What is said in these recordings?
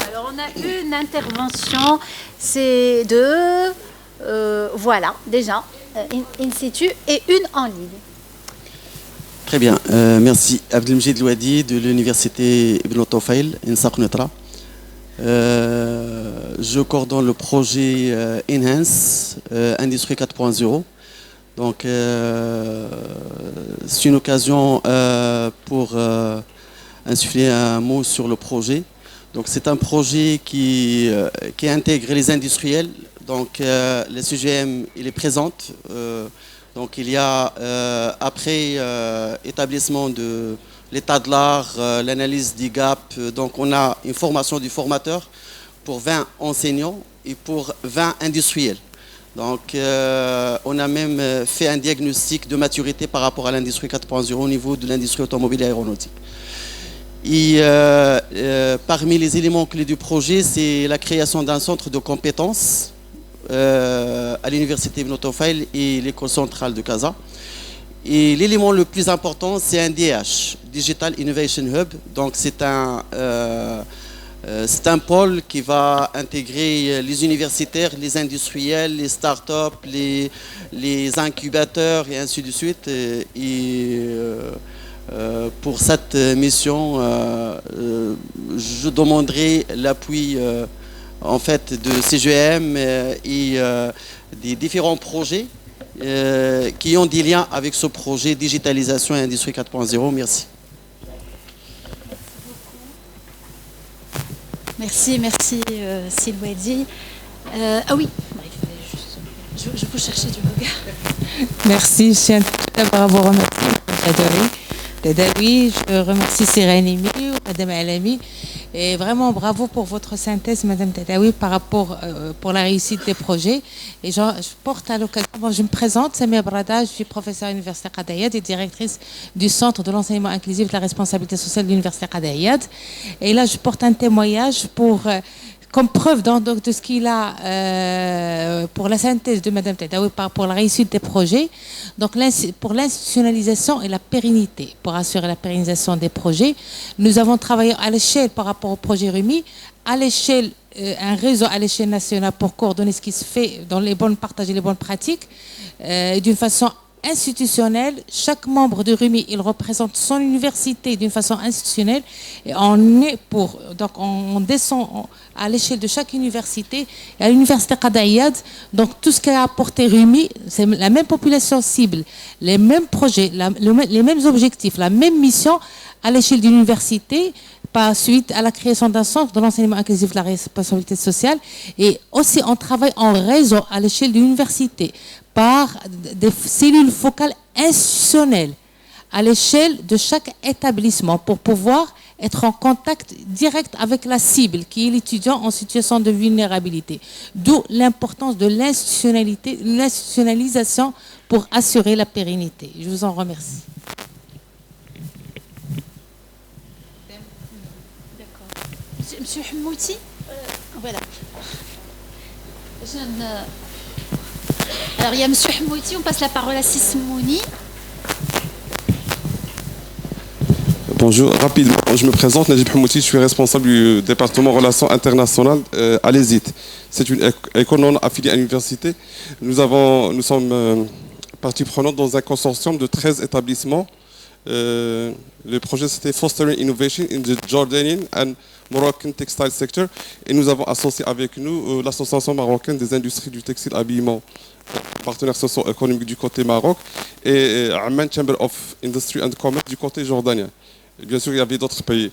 Alors, on a une intervention, c'est de, voilà, déjà, in situ, et une en ligne. Très bien, merci. Abdelmjid Louadi de l'université Ibn Tofayl, INSAQ Netra. Je coordonne le projet Enhance Industrie 4.0. Donc, c'est une occasion pour insuffler un mot sur le projet. Donc, c'est un projet qui intègre les industriels. Donc, la CGM, il est présente. Donc, il y a, après établissement de l'état de l'art, l'analyse des gaps, donc on a une formation du formateur pour 20 enseignants et pour 20 industriels. Donc, on a même fait un diagnostic de maturité par rapport à l'industrie 4.0 au niveau de l'industrie automobile et aéronautique. Et parmi les éléments clés du projet, c'est la création d'un centre de compétences à l'université Ibn Tofayl et l'école centrale de Casa. Et l'élément le plus important, c'est un DH, Digital Innovation Hub. Donc c'est un pôle qui va intégrer les universitaires, les industriels, les startups, les incubateurs et ainsi de suite. Pour cette mission, je demanderai l'appui en fait de CGM et des différents projets qui ont des liens avec ce projet digitalisation et industrie 4.0. Merci. Merci Silwadi. Ah oui, je peux chercher du regard. Merci, je tiens tout d'abord à vous remercier, Tadawi. Je remercie Sirenimi, Madame Alami. Et vraiment, bravo pour votre synthèse, Madame Tadawi, par rapport pour la réussite des projets. Et je porte à l'occasion, je me présente, Samia Brada, je suis professeure à l'Université Qadayad et directrice du Centre de l'enseignement inclusif de la responsabilité sociale de l'Université Qadayad. Et là, je porte un témoignage comme preuve de ce qu'il a pour la synthèse de Mme Tadawi pour la réussite des projets, donc pour l'institutionnalisation et la pérennité, pour assurer la pérennisation des projets. Nous avons travaillé à l'échelle par rapport au projet RUMI, à l'échelle, un réseau à l'échelle nationale pour coordonner ce qui se fait dans partager les bonnes pratiques, d'une façon institutionnelle. Chaque membre de RUMI, il représente son université d'une façon institutionnelle et donc on descend à l'échelle de chaque université et à l'université Qadayad. Donc tout ce qu'a apporté RUMI, c'est la même population cible, les mêmes projets, les mêmes objectifs, la même mission à l'échelle d'une université, par suite à la création d'un centre de l'enseignement inclusif de la responsabilité sociale. Et aussi on travaille en réseau à l'échelle de l'université par des cellules focales institutionnelles à l'échelle de chaque établissement pour pouvoir être en contact direct avec la cible qui est l'étudiant en situation de vulnérabilité. D'où l'importance de l'institutionnalisation pour assurer la pérennité. Je vous en remercie. Monsieur Hmouti, voilà. Alors il y a Monsieur Hmouti, on passe la parole à Sismouni. Bonjour, rapidement, je me présente, Najib Hmouti, je suis responsable du département Relations internationales à l'ESIT. C'est une école non affiliée à l'université. Nous sommes partie prenante dans un consortium de 13 établissements. Le projet c'était Fostering Innovation in the Jordanian and Moroccan Textile Sector. Et nous avons associé avec nous l'Association marocaine des industries du textile habillement, partenaire socio-économique du côté Maroc, et Amman Chamber of Industry and Commerce du côté jordanien. Bien sûr, il y avait d'autres pays.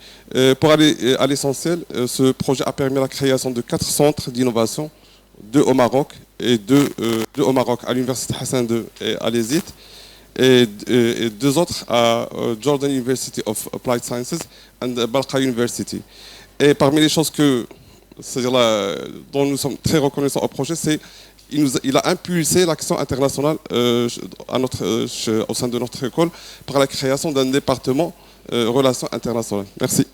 Pour aller à l'essentiel, ce projet a permis la création de 4 centres d'innovation, 2 au Maroc et 2 au Maroc à l'Université Hassan II et à l'ESIT, et 2 autres à Jordan University of Applied Sciences and Balkha University. Et parmi les choses dont nous sommes très reconnaissants au projet, c'est il a impulsé l'action internationale au sein de notre école par la création d'un département relations internationales. Merci.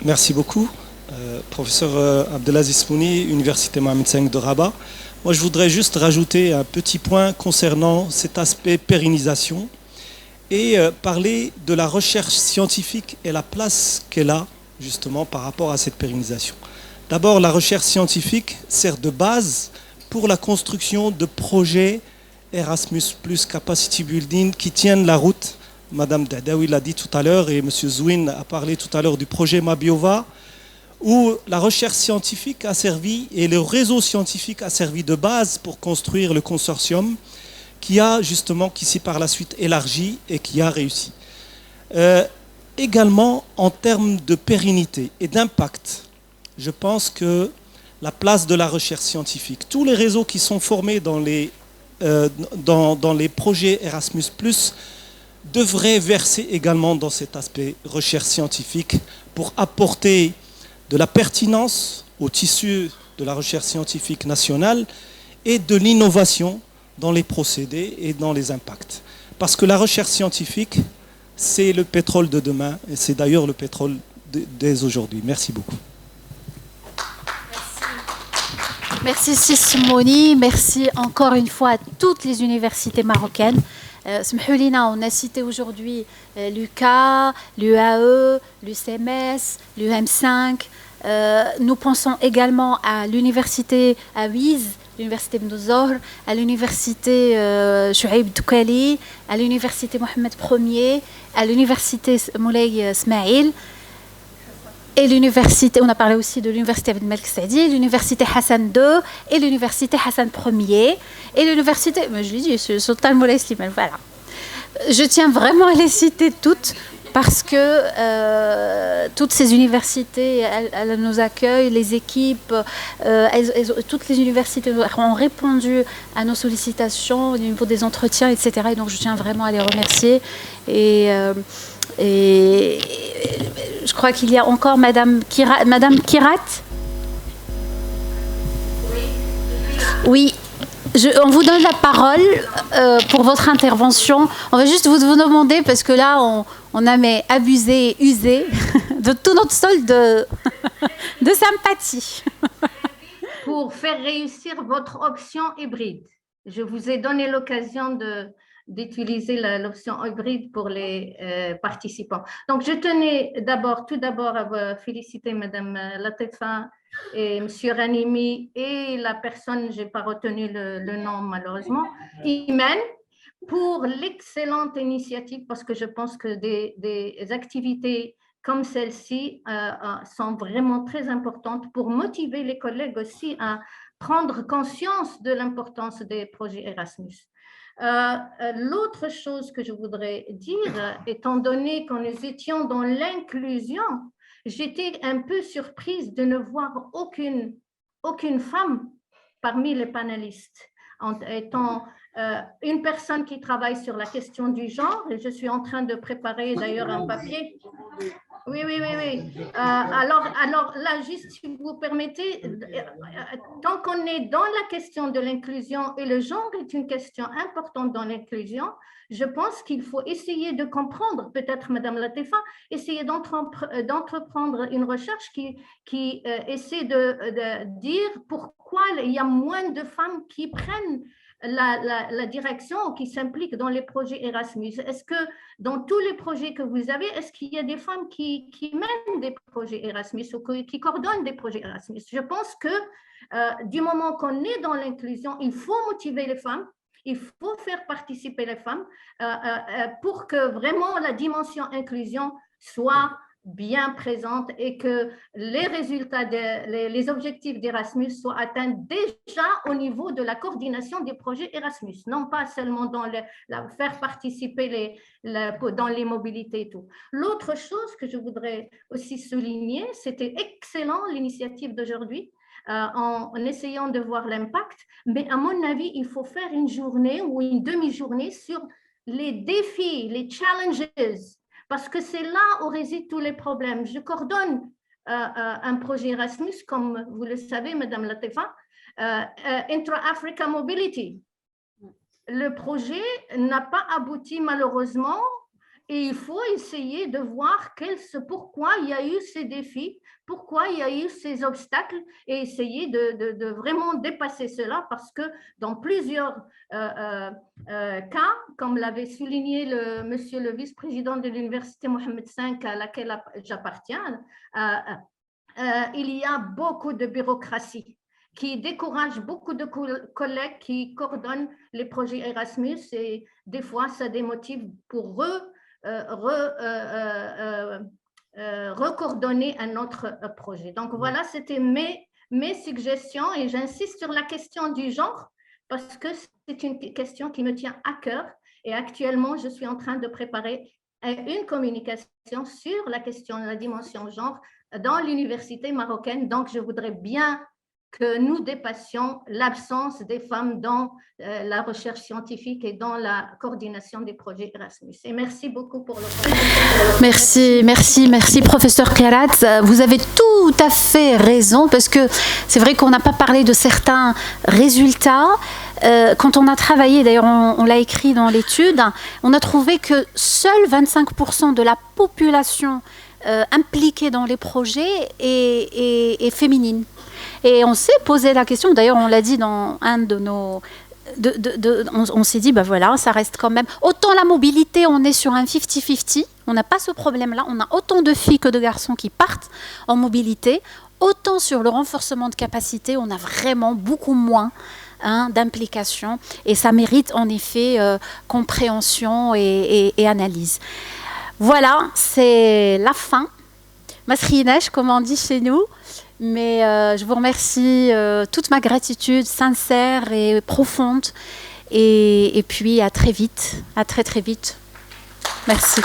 Merci beaucoup. Professeur Abdelaziz Mouni, Université Mohamed V de Rabat. Moi, je voudrais juste rajouter un petit point concernant cet aspect pérennisation et parler de la recherche scientifique et la place qu'elle a justement par rapport à cette pérennisation. D'abord, la recherche scientifique sert de base pour la construction de projets Erasmus+, Capacity Building qui tiennent la route. Madame Dadaoui l'a dit tout à l'heure et Monsieur Zouine a parlé tout à l'heure du projet Mabiova, où la recherche scientifique a servi et le réseau scientifique a servi de base pour construire le consortium qui s'est par la suite élargi et qui a réussi. Également, en termes de pérennité et d'impact, je pense que la place de la recherche scientifique, tous les réseaux qui sont formés dans les projets Erasmus+, devraient verser également dans cet aspect recherche scientifique pour apporter de la pertinence au tissu de la recherche scientifique nationale et de l'innovation dans les procédés et dans les impacts. Parce que la recherche scientifique, c'est le pétrole de demain et c'est d'ailleurs le pétrole dès aujourd'hui. Merci beaucoup. Merci Sismouni, merci encore une fois à toutes les universités marocaines. On a cité aujourd'hui l'UCA, l'UAE, l'UCMS, l'UM5. Nous pensons également à l'université Awiz, l'université Ibn Zohr, à l'université Chouaib Doukali, à l'université Mohamed Ier, à l'université Moulay Smaïl. Et l'université, on a parlé aussi de l'université Abd Malik Saadi, l'université Hassan II et l'université Hassan Ier et l'université, je l'ai dit, Sultan Moulay Slimane, voilà. Je tiens vraiment à les citer toutes parce que toutes ces universités, elles nous accueillent, les équipes, toutes les universités ont répondu à nos sollicitations au niveau des entretiens, etc. Et donc je tiens vraiment à les remercier. Et je crois qu'il y a encore Madame Kirat. Oui, on vous donne la parole pour votre intervention. On va juste vous demander, parce que là, on a abusé et usé de tout notre solde de sympathie. Pour faire réussir votre option hybride, je vous ai donné l'occasion d'utiliser l'option hybride pour les participants. Donc, je tenais tout d'abord à vous féliciter Madame Latifa et Monsieur Ranimi et la personne, je n'ai pas retenu le nom malheureusement, Imen, pour l'excellente initiative parce que je pense que des activités comme celle-ci sont vraiment très importantes pour motiver les collègues aussi à prendre conscience de l'importance des projets Erasmus. L'autre chose que je voudrais dire, étant donné que nous étions dans l'inclusion, j'étais un peu surprise de ne voir aucune femme parmi les panélistes, en étant une personne qui travaille sur la question du genre, et je suis en train de préparer d'ailleurs un papier. Oui. Alors là, juste si vous permettez, tant qu'on est dans la question de l'inclusion, et le genre est une question importante dans l'inclusion, je pense qu'il faut essayer de comprendre, peut-être Madame Latifa, essayer d'entreprendre une recherche qui essaie de dire pourquoi il y a moins de femmes qui prennent la direction ou qui s'impliquent dans les projets Erasmus. Est-ce que dans tous les projets que vous avez, est-ce qu'il y a des femmes qui mènent des projets Erasmus ou qui coordonnent des projets Erasmus? Je pense que du moment qu'on est dans l'inclusion, il faut motiver les femmes, il faut faire participer les femmes pour que vraiment la dimension inclusion soit bien présente et que les résultats, les objectifs d'Erasmus soient atteints déjà au niveau de la coordination des projets Erasmus, non pas seulement dans faire participer dans les mobilités et tout. L'autre chose que je voudrais aussi souligner, c'était excellent l'initiative d'aujourd'hui, en essayant de voir l'impact, mais à mon avis, il faut faire une journée ou une demi-journée sur les défis, les challenges, parce que c'est là où résident tous les problèmes. Je coordonne un projet Erasmus, comme vous le savez, Madame Latifa, Intra-Africa Mobility. Le projet n'a pas abouti malheureusement Et il faut essayer de voir pourquoi il y a eu ces défis, pourquoi il y a eu ces obstacles, et essayer de vraiment dépasser cela, parce que dans plusieurs cas, comme l'avait souligné monsieur le vice-président de l'université Mohammed V à laquelle j'appartiens, il y a beaucoup de bureaucratie qui décourage beaucoup de collègues qui coordonnent les projets Erasmus, et des fois ça démotive pour recoordonner un autre projet. Donc voilà, c'était mes suggestions, et j'insiste sur la question du genre parce que c'est une question qui me tient à cœur, et actuellement je suis en train de préparer une communication sur la question de la dimension genre dans l'université marocaine. Donc je voudrais bien que nous dépassions l'absence des femmes dans la recherche scientifique et dans la coordination des projets Erasmus. Et merci beaucoup pour le Merci, professeur Kherat. Vous avez tout à fait raison, parce que c'est vrai qu'on n'a pas parlé de certains résultats. Quand on a travaillé, d'ailleurs on l'a écrit dans l'étude, on a trouvé que seuls 25% de la population impliquée dans les projets est féminine. Et on s'est posé la question, d'ailleurs on l'a dit dans un de nos... on s'est dit, ben voilà, ça reste quand même... Autant la mobilité, on est sur un 50-50, on n'a pas ce problème-là, on a autant de filles que de garçons qui partent en mobilité, autant sur le renforcement de capacité, on a vraiment beaucoup moins d'implication, et ça mérite en effet compréhension et analyse. Voilà, c'est la fin. Masrinesh, comme on dit chez nous. Mais je vous remercie, toute ma gratitude sincère et profonde. Et puis à très vite, à très très vite. Merci.